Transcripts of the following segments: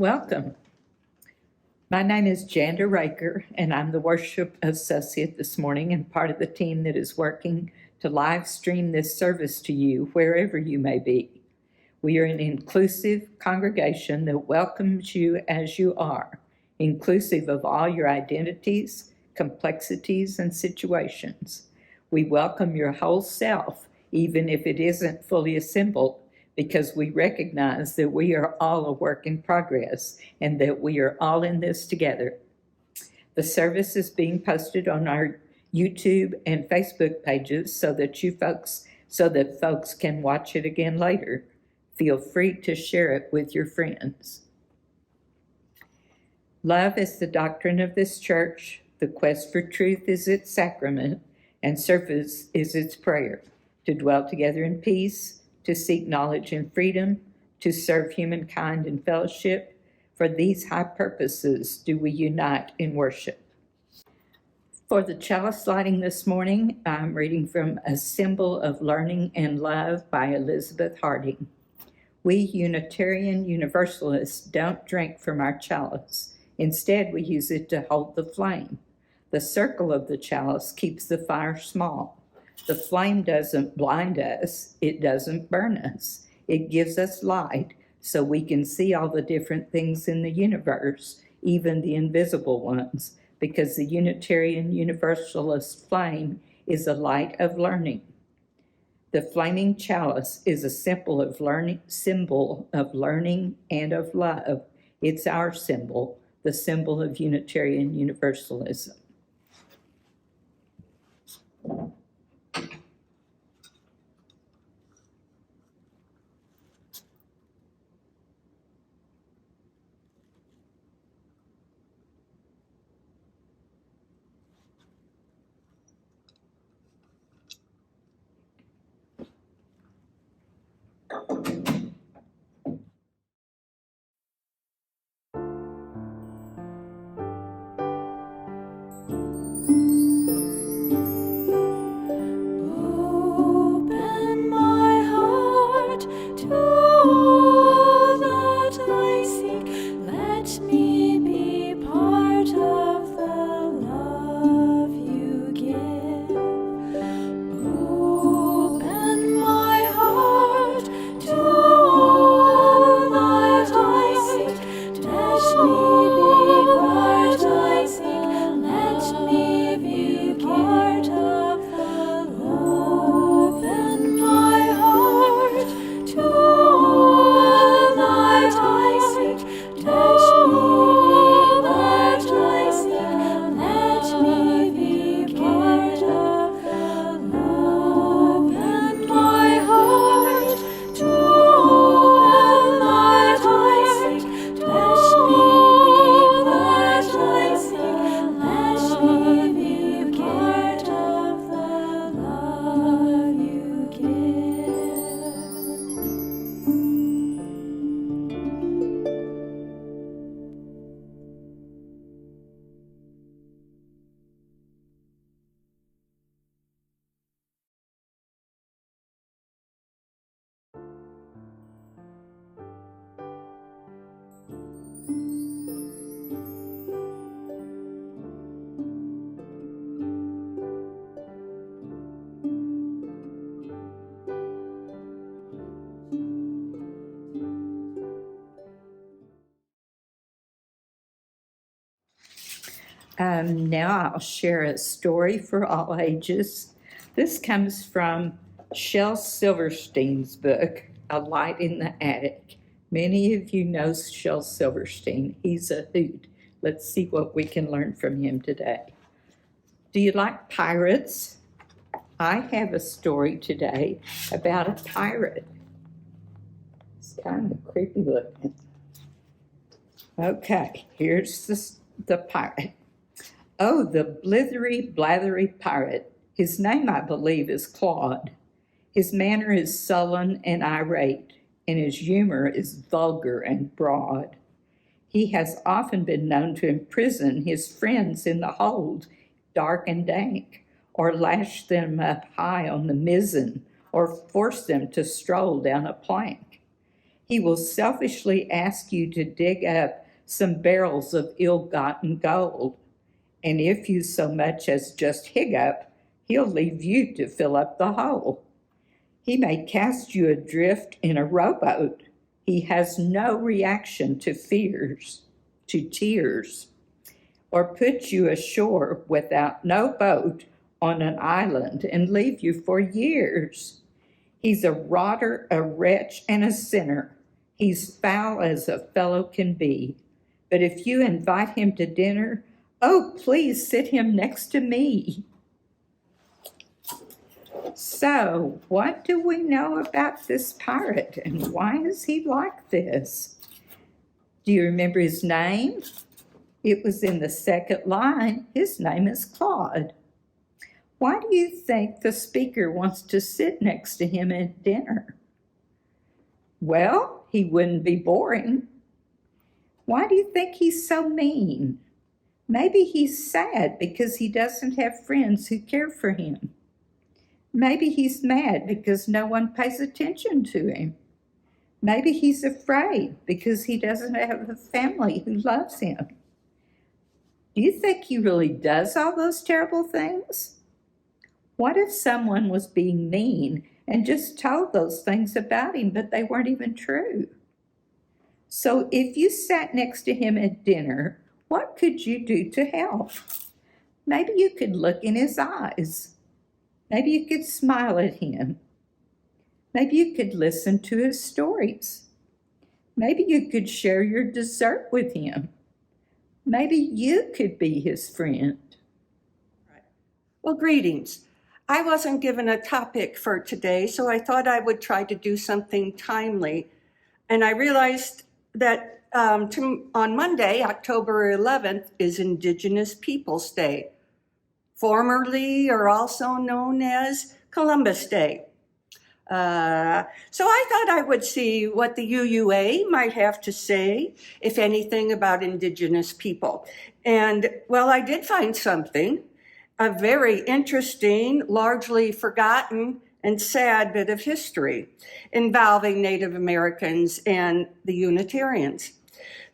Welcome. My name is Janda Raker, and I'm the worship associate this morning and part of the team that is working to live stream this service to you wherever you may be. We are an inclusive congregation that welcomes you as you are, inclusive of all your identities, complexities, and situations. We welcome your whole self, even if it isn't fully assembled, because we recognize that we are all a work in progress and that we are all in this together. The service is being posted on our YouTube and Facebook pages so that folks can watch it again later. Feel free to share it with your friends. Love is the doctrine of this church. The quest for truth is its sacrament, and service is its prayer. To dwell together in peace, to seek knowledge and freedom, to serve humankind in fellowship. For these high purposes do we unite in worship. For the chalice lighting this morning, I'm reading from A Symbol of Learning and Love by Elizabeth Harding. We Unitarian Universalists don't drink from our chalice. Instead, we use it to hold the flame. The circle of the chalice keeps the fire small. The flame doesn't blind us, it doesn't burn us. It gives us light so we can see all the different things in the universe, even the invisible ones, because the Unitarian Universalist flame is a light of learning. The flaming chalice is a symbol of learning and of love. It's our symbol, the symbol of Unitarian Universalism. Now I'll share a story for all ages. This comes from Shel Silverstein's book, A Light in the Attic. Many of you know Shel Silverstein. He's a hoot. Let's see what we can learn from him today. Do you like pirates? I have a story today about a pirate. It's kind of creepy looking. Okay, here's the pirate. Oh, the blithery, blathery pirate. His name, I believe, is Claude. His manner is sullen and irate, and his humor is vulgar and broad. He has often been known to imprison his friends in the hold, dark and dank, or lash them up high on the mizzen, or force them to stroll down a plank. He will selfishly ask you to dig up some barrels of ill-gotten gold, and if you so much as just hiccup, he'll leave you to fill up the hole. He may cast you adrift in a rowboat. He has no reaction to tears, or put you ashore without no boat on an island and leave you for years. He's a rotter, a wretch, and a sinner. He's foul as a fellow can be. But if you invite him to dinner, oh, please sit him next to me. So, what do we know about this pirate, and why is he like this? Do you remember his name? It was in the second line. His name is Claude. Why do you think the speaker wants to sit next to him at dinner? Well, he wouldn't be boring. Why do you think he's so mean? Maybe he's sad because he doesn't have friends who care for him. Maybe he's mad because no one pays attention to him. Maybe he's afraid because he doesn't have a family who loves him. Do you think he really does all those terrible things? What if someone was being mean and just told those things about him, but they weren't even true? So if you sat next to him at dinner, what could you do to help? Maybe you could look in his eyes. Maybe you could smile at him. Maybe you could listen to his stories. Maybe you could share your dessert with him. Maybe you could be his friend. Well, greetings. I wasn't given a topic for today, so I thought I would try to do something timely. And I realized that on Monday, October 11th, is Indigenous Peoples Day, formerly or also known as Columbus Day. So I thought I would see what the UUA might have to say, if anything, about Indigenous people. And, well, I did find something, a very interesting, largely forgotten and sad bit of history involving Native Americans and the Unitarians.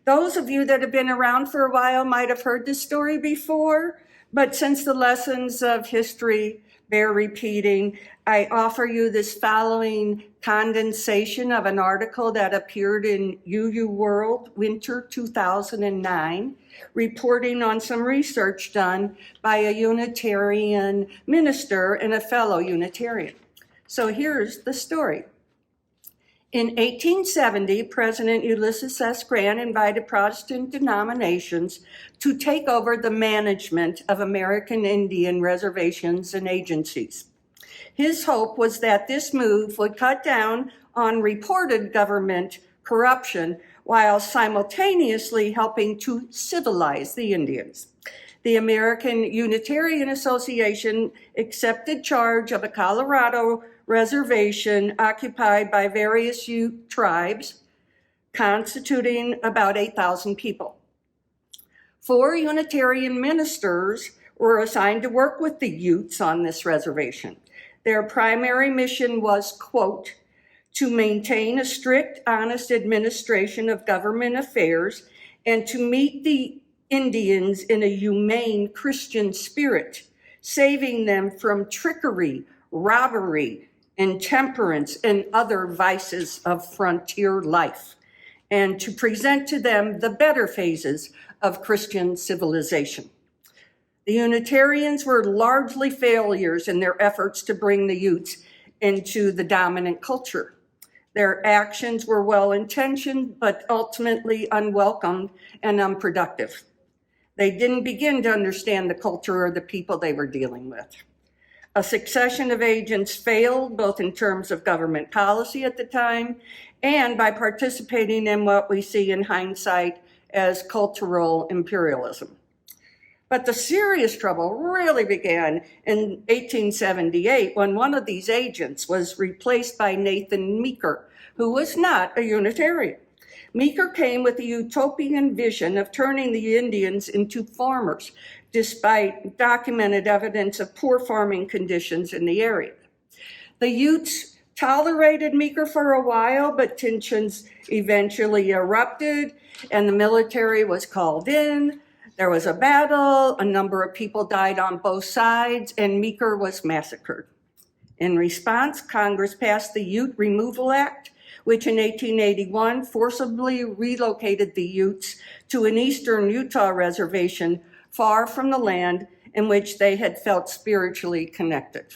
Those of you that have been around for a while might have heard this story before, but since the lessons of history bear repeating, I offer you this following condensation of an article that appeared in UU World Winter 2009, reporting on some research done by a Unitarian minister and a fellow Unitarian. So here's the story. In 1870, President Ulysses S. Grant invited Protestant denominations to take over the management of American Indian reservations and agencies. His hope was that this move would cut down on reported government corruption while simultaneously helping to civilize the Indians. The American Unitarian Association accepted charge of a Colorado reservation occupied by various Ute tribes, constituting about 8,000 people. 4 Unitarian ministers were assigned to work with the Utes on this reservation. Their primary mission was, quote, to maintain a strict, honest administration of government affairs and to meet the Indians in a humane Christian spirit, saving them from trickery, robbery, intemperance, and other vices of frontier life, and to present to them the better phases of Christian civilization. The Unitarians were largely failures in their efforts to bring the Utes into the dominant culture. Their actions were well-intentioned, but ultimately unwelcomed and unproductive. They didn't begin to understand the culture or the people they were dealing with. A succession of agents failed, both in terms of government policy at the time and by participating in what we see in hindsight as cultural imperialism. But the serious trouble really began in 1878 when one of these agents was replaced by Nathan Meeker, who was not a Unitarian. Meeker came with a utopian vision of turning the Indians into farmers, despite documented evidence of poor farming conditions in the area. The Utes tolerated Meeker for a while, but tensions eventually erupted and the military was called in. There was a battle, a number of people died on both sides, and Meeker was massacred. In response, Congress passed the Ute Removal Act, which in 1881 forcibly relocated the Utes to an eastern Utah reservation far from the land in which they had felt spiritually connected.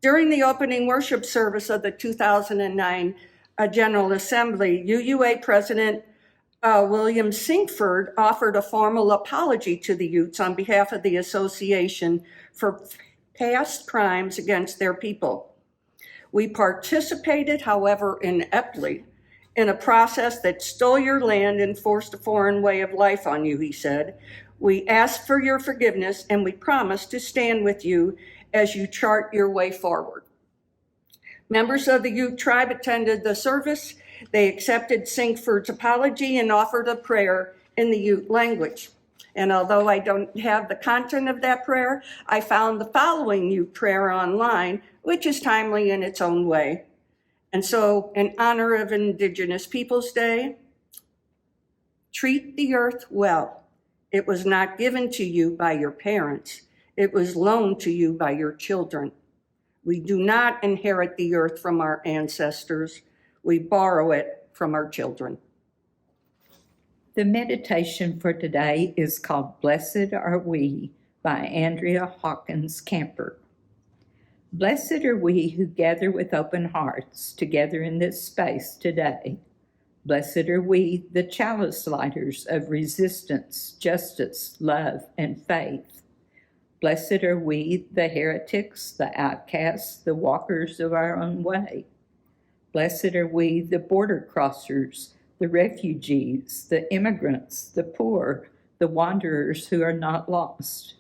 During the opening worship service of the 2009 General Assembly, UUA President William Sinkford offered a formal apology to the Utes on behalf of the association for past crimes against their people. We participated, however ineptly, in a process that stole your land and forced a foreign way of life on you, he said. We ask for your forgiveness and we promise to stand with you as you chart your way forward. Members of the Ute tribe attended the service. They accepted Sinkford's apology and offered a prayer in the Ute language. And although I don't have the content of that prayer, I found the following Ute prayer online, which is timely in its own way. And so, in honor of Indigenous Peoples Day, treat the earth well. It was not given to you by your parents. It was loaned to you by your children. We do not inherit the earth from our ancestors. We borrow it from our children. The meditation for today is called Blessed Are We by Andrea Hawkins Camper. Blessed are we who gather with open hearts together in this space today. Blessed are we, the chalice lighters of resistance, justice, love, and faith. Blessed are we, the heretics, the outcasts, the walkers of our own way. Blessed are we, the border crossers, the refugees, the immigrants, the poor, the wanderers who are not lost.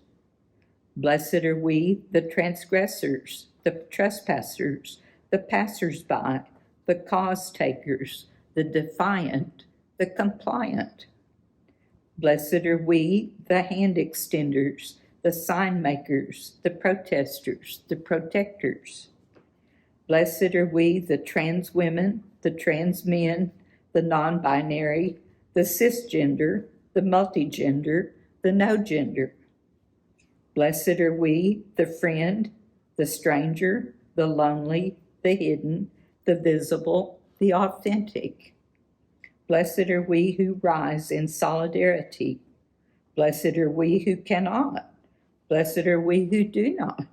Blessed are we, the transgressors, the trespassers, the passers-by, the cause takers, the defiant, the compliant. Blessed are we, the hand extenders, the sign makers, the protesters, the protectors. Blessed are we, the trans women, the trans men, the non-binary, the cisgender, the multigender, the no gender. Blessed are we, the friend, the stranger, the lonely, the hidden, the visible, the authentic. Blessed are we who rise in solidarity. Blessed are we who cannot. Blessed are we who do not.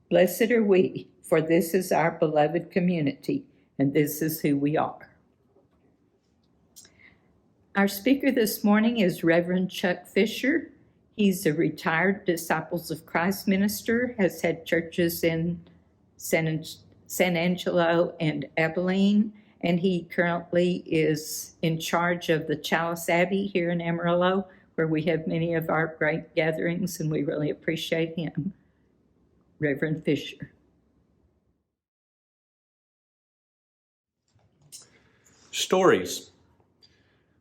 Blessed are we, for this is our beloved community, and this is who we are. Our speaker this morning is Reverend Chuck Fisher. He's a retired Disciples of Christ minister, has had churches in San Angelo and Abilene, and he currently is in charge of the Chalice Abbey here in Amarillo, where we have many of our great gatherings, and we really appreciate him. Reverend Fisher. Stories.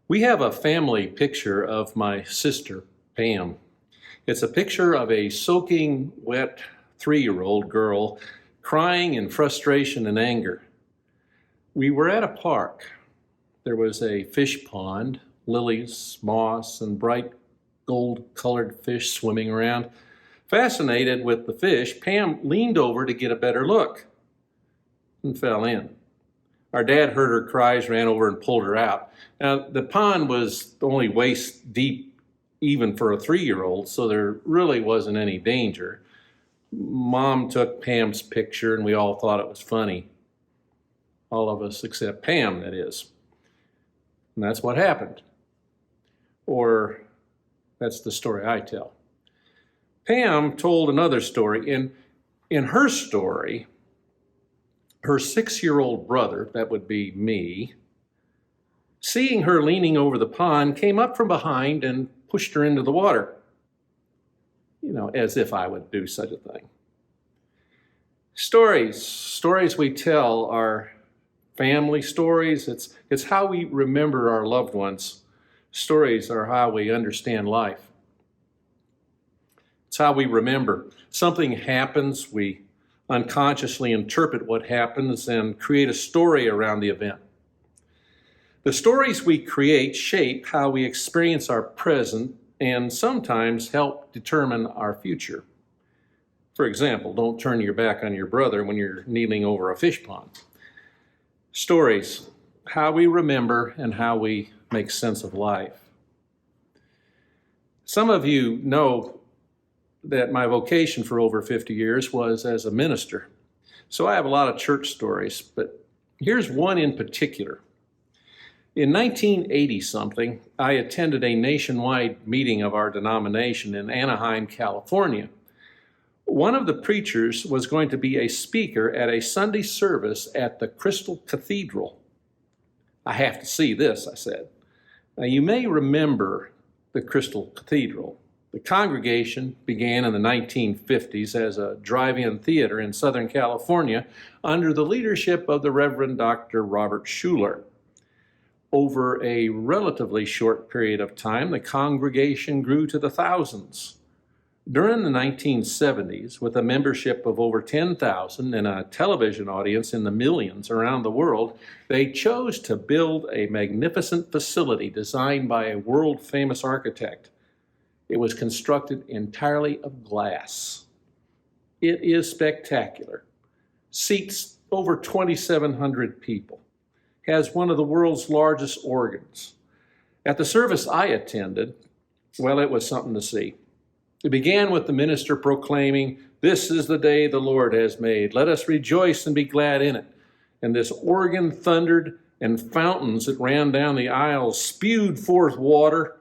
We have a family picture of my sister, Pam. It's a picture of a soaking wet 3-year-old girl crying in frustration and anger. We were at a park. There was a fish pond, lilies, moss, and bright gold-colored fish swimming around. Fascinated with the fish, Pam leaned over to get a better look and fell in. Our dad heard her cries, ran over and pulled her out. Now, the pond was only waist deep even for a 3-year-old, so there really wasn't any danger. Mom took Pam's picture, and we all thought it was funny. All of us except Pam, that is. And that's what happened. Or that's the story I tell. Pam told another story. In her story, her 6-year-old brother, that would be me, seeing her leaning over the pond, came up from behind and pushed her into the water. You know, as if I would do such a thing. Stories we tell are family stories. It's how we remember our loved ones. Stories are how we understand life. It's how we remember. Something happens, we unconsciously interpret what happens and create a story around the event. The stories we create shape how we experience our present and sometimes help determine our future. For example, don't turn your back on your brother when you're kneeling over a fish pond. Stories, how we remember and how we make sense of life. Some of you know that my vocation for over 50 years was as a minister. So I have a lot of church stories, but here's one in particular. In 1980-something, I attended a nationwide meeting of our denomination in Anaheim, California. One of the preachers was going to be a speaker at a Sunday service at the Crystal Cathedral. I have to see this, I said. Now, you may remember the Crystal Cathedral. The congregation began in the 1950s as a drive-in theater in Southern California under the leadership of the Reverend Dr. Robert Schuller. Over a relatively short period of time, the congregation grew to the thousands. During the 1970s, with a membership of over 10,000 and a television audience in the millions around the world, they chose to build a magnificent facility designed by a world-famous architect. It was constructed entirely of glass. It is spectacular. Seats over 2,700 people. Has one of the world's largest organs. At the service I attended, well, it was something to see. It began with the minister proclaiming, "This is the day the Lord has made. Let us rejoice and be glad in it." And this organ thundered, and fountains that ran down the aisles spewed forth water.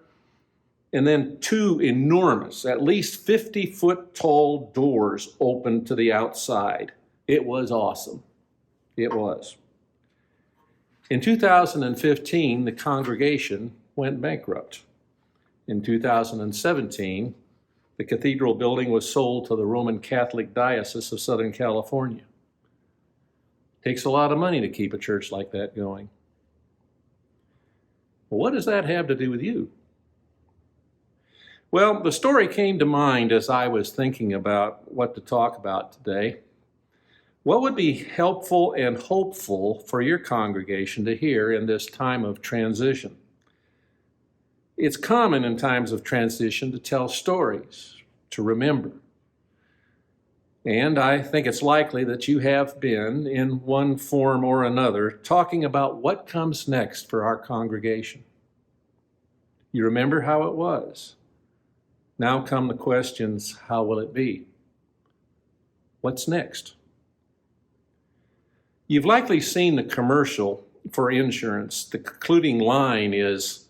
And then two enormous, at least 50-foot tall doors opened to the outside. It was awesome. It was. In 2015, the congregation went bankrupt. In 2017, the cathedral building was sold to the Roman Catholic Diocese of Southern California. It takes a lot of money to keep a church like that going. Well, what does that have to do with you? Well, the story came to mind as I was thinking about what to talk about today. What would be helpful and hopeful for your congregation to hear in this time of transition? It's common in times of transition to tell stories, to remember. And I think it's likely that you have been, in one form or another, talking about what comes next for our congregation. You remember how it was. Now come the questions, how will it be? What's next? You've likely seen the commercial for insurance. The concluding line is,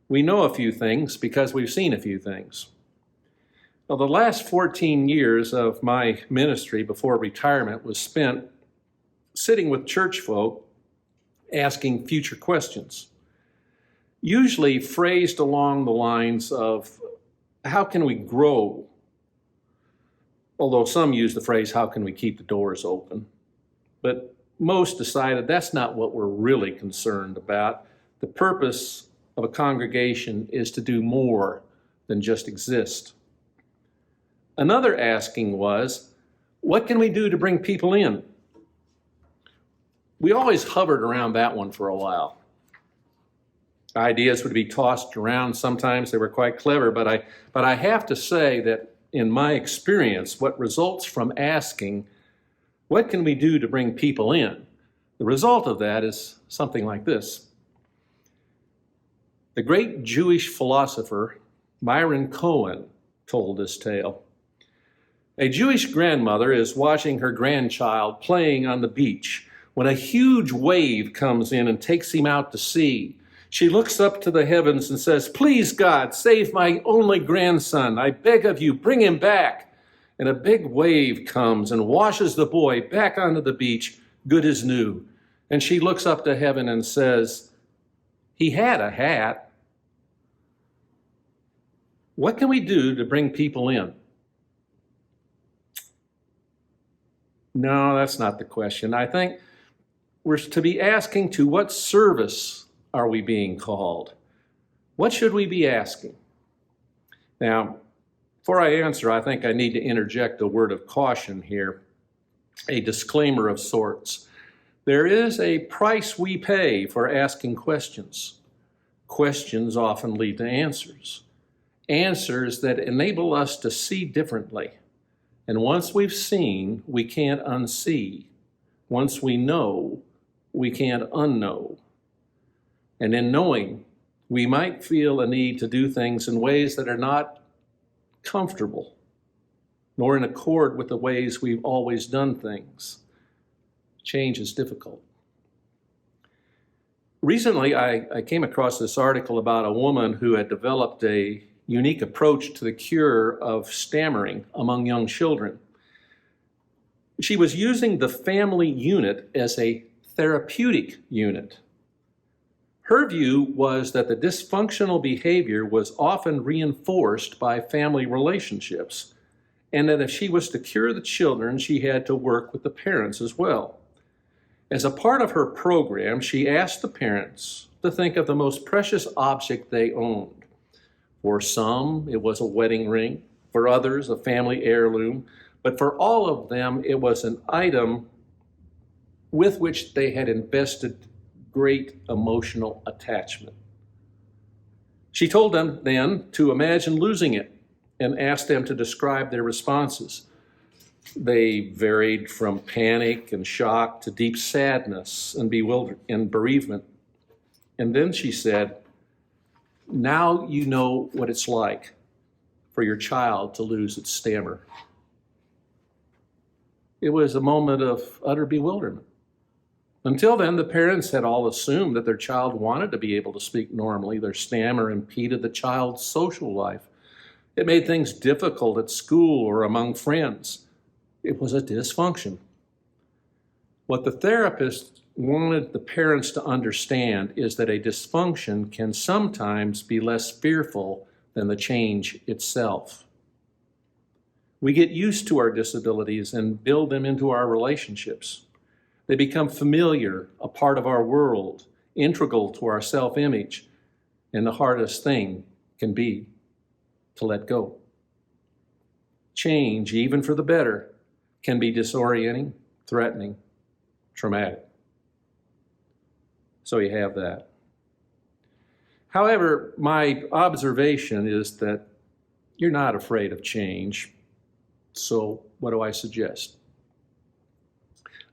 "We know a few things because we've seen a few things." Well, the last 14 years of my ministry before retirement was spent sitting with church folk asking future questions, usually phrased along the lines of, how can we grow? Although some use the phrase, how can we keep the doors open? But most decided that's not what we're really concerned about. The purpose of a congregation is to do more than just exist. Another asking was, what can we do to bring people in? We always hovered around that one for a while. Ideas would be tossed around. Sometimes they were quite clever, but I have to say that in my experience, what results from asking, what can we do to bring people in? The result of that is something like this. The great Jewish philosopher Myron Cohen told this tale. A Jewish grandmother is watching her grandchild playing on the beach when a huge wave comes in and takes him out to sea. She looks up to the heavens and says, "Please, God, save my only grandson. I beg of you, bring him back." And a big wave comes and washes the boy back onto the beach, good as new. And she looks up to heaven and says, "He had a hat." What can we do to bring people in? No, that's not the question. I think we're to be asking, to what service are we being called? What should we be asking? Now, before I answer, I think I need to interject a word of caution here. a disclaimer of sorts. There is a price we pay for asking questions. Questions often lead to answers. Answers that enable us to see differently. And once we've seen, we can't unsee. Once we know, we can't unknow. And in knowing, we might feel a need to do things in ways that are not comfortable, nor in accord with the ways we've always done things. Change is difficult. Recently, I came across this article about a woman who had developed a unique approach to the cure of stammering among young children. She was using the family unit as a therapeutic unit. Her view was that the dysfunctional behavior was often reinforced by family relationships, and that if she was to cure the children, she had to work with the parents as well. As a part of her program, she asked the parents to think of the most precious object they owned. For some, it was a wedding ring. For others, a family heirloom. But for all of them, it was an item with which they had invested great emotional attachment. She told them then to imagine losing it and asked them to describe their responses. They varied from panic and shock to deep sadness and bewilderment and bereavement. And then she said, "Now you know what it's like for your child to lose its stammer." It was a moment of utter bewilderment. Until then, the parents had all assumed that their child wanted to be able to speak normally. Their stammer impeded the child's social life. It made things difficult at school or among friends. It was a dysfunction. What the therapist wanted the parents to understand is that a dysfunction can sometimes be less fearful than the change itself. We get used to our disabilities and build them into our relationships. They become familiar, a part of our world, integral to our self-image, and the hardest thing can be to let go. Change, even for the better, can be disorienting, threatening, traumatic. So you have that. However, my observation is that you're not afraid of change. So what do I suggest?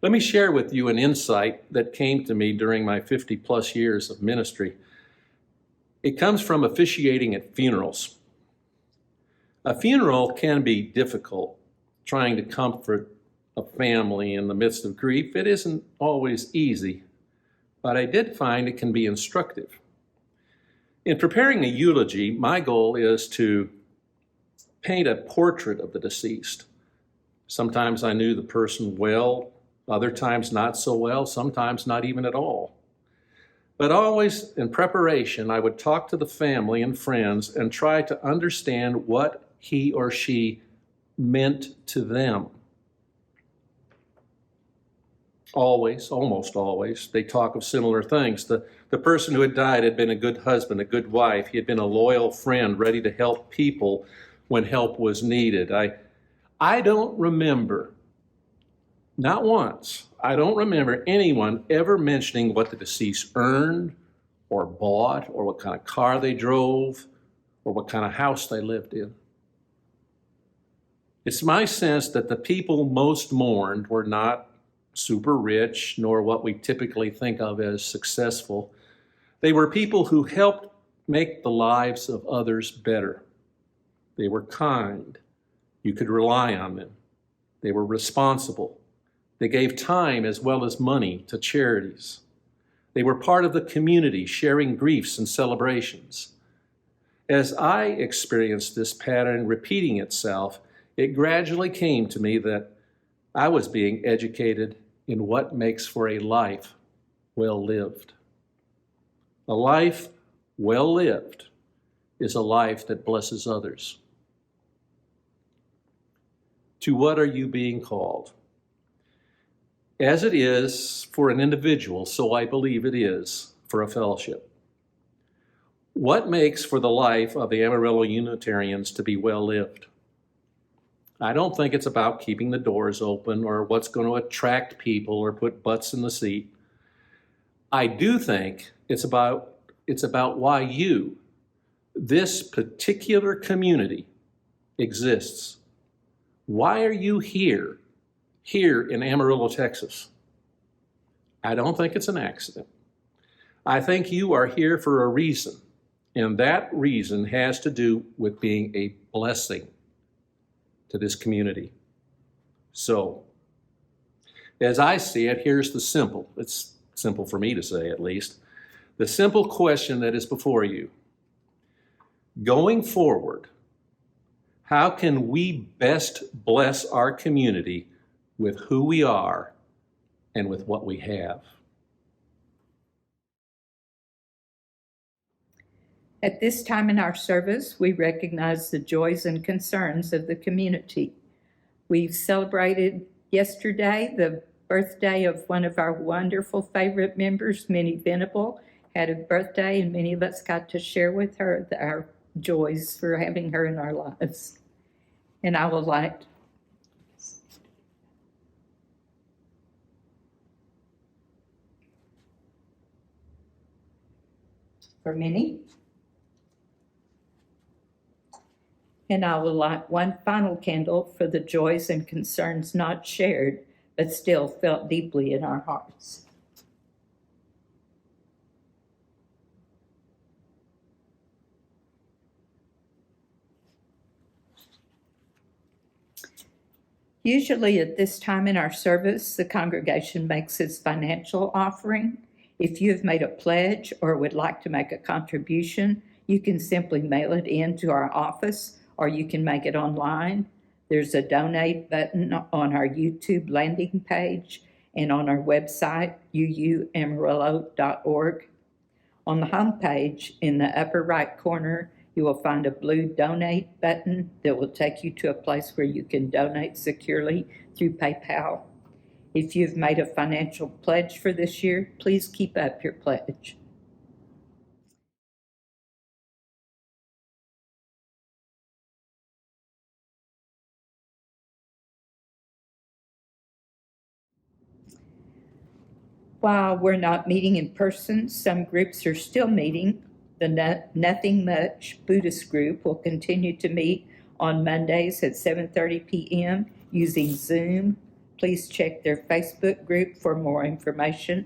Let me share with you an insight that came to me during my 50 plus years of ministry. It comes from officiating at funerals. A funeral can be difficult, trying to comfort a family in the midst of grief. It isn't always easy, but I did find it can be instructive. In preparing a eulogy, my goal is to paint a portrait of the deceased. Sometimes I knew the person well, other times not so well, sometimes not even at all. But always in preparation, I would talk to the family and friends and try to understand what he or she meant to them. Always, almost always, they talk of similar things. The person who had died had been a good husband, a good wife. He had been a loyal friend, ready to help people when help was needed. I don't remember, not once, I don't remember anyone ever mentioning what the deceased earned or bought or what kind of car they drove or what kind of house they lived in. It's my sense that the people most mourned were not super rich, nor what we typically think of as successful. They were people who helped make the lives of others better. They were kind. You could rely on them. They were responsible. They gave time as well as money to charities. They were part of the community, sharing griefs and celebrations. As I experienced this pattern repeating itself, it gradually came to me that I was being educated in what makes for a life well lived. A life well lived is a life that blesses others. To what are you being called? As it is for an individual, so I believe it is for a fellowship. What makes for the life of the Amarillo Unitarians to be well lived? I don't think it's about keeping the doors open or what's going to attract people or put butts in the seat. I do think it's about why you, this particular community, exists. Why are you here in Amarillo, Texas? I don't think it's an accident. I think you are here for a reason, and that reason has to do with being a blessing to this community. So, as I see it, here's the simple, it's simple for me to say at least, the simple question that is before you. Going forward, how can we best bless our community with who we are and with what we have? At this time in our service, we recognize the joys and concerns of the community. We've celebrated yesterday the birthday of one of our wonderful favorite members, Minnie Venable, had a birthday, and many of us got to share with her our joys for having her in our lives. And I would like for Minnie. And I will light one final candle for the joys and concerns not shared, but still felt deeply in our hearts. Usually at this time in our service, the congregation makes its financial offering. If you have made a pledge or would like to make a contribution, you can simply mail it in to our office, or you can make it online. There's a donate button on our YouTube landing page and on our website, uuamarillo.org. On the homepage, in the upper right corner, you will find a blue donate button that will take you to a place where you can donate securely through PayPal. If you've made a financial pledge for this year, please keep up your pledge. While we're not meeting in person, some groups are still meeting. The Nothing Much Buddhist group will continue to meet on Mondays at 7:30 p.m. using Zoom. Please check their Facebook group for more information.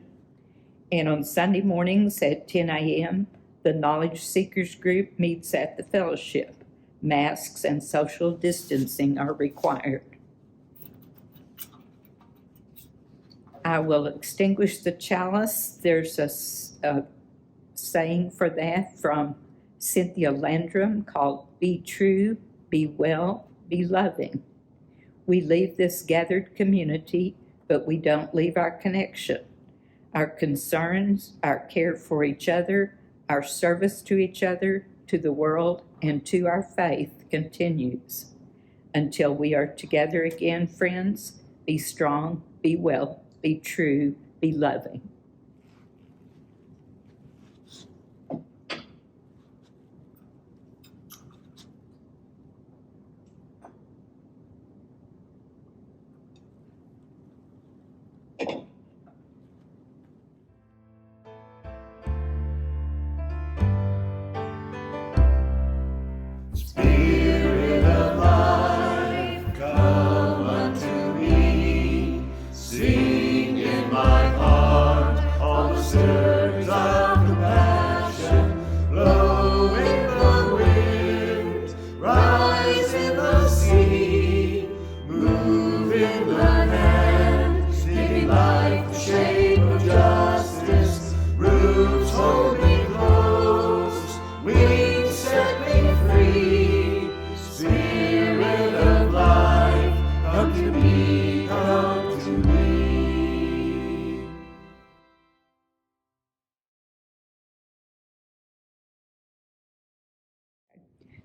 And on Sunday mornings at 10 a.m., the Knowledge Seekers group meets at the fellowship. Masks and social distancing are required. I will extinguish the chalice. There's a saying for that from Cynthia Landrum called, "Be true, be well, be loving." We leave this gathered community, but we don't leave our connection. Our concerns, our care for each other, our service to each other, to the world, and to our faith continues. Until we are together again, friends, be strong, be well, be true, be loving.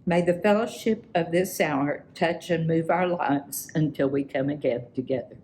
May the fellowship of this hour touch and move our lives until we come again together.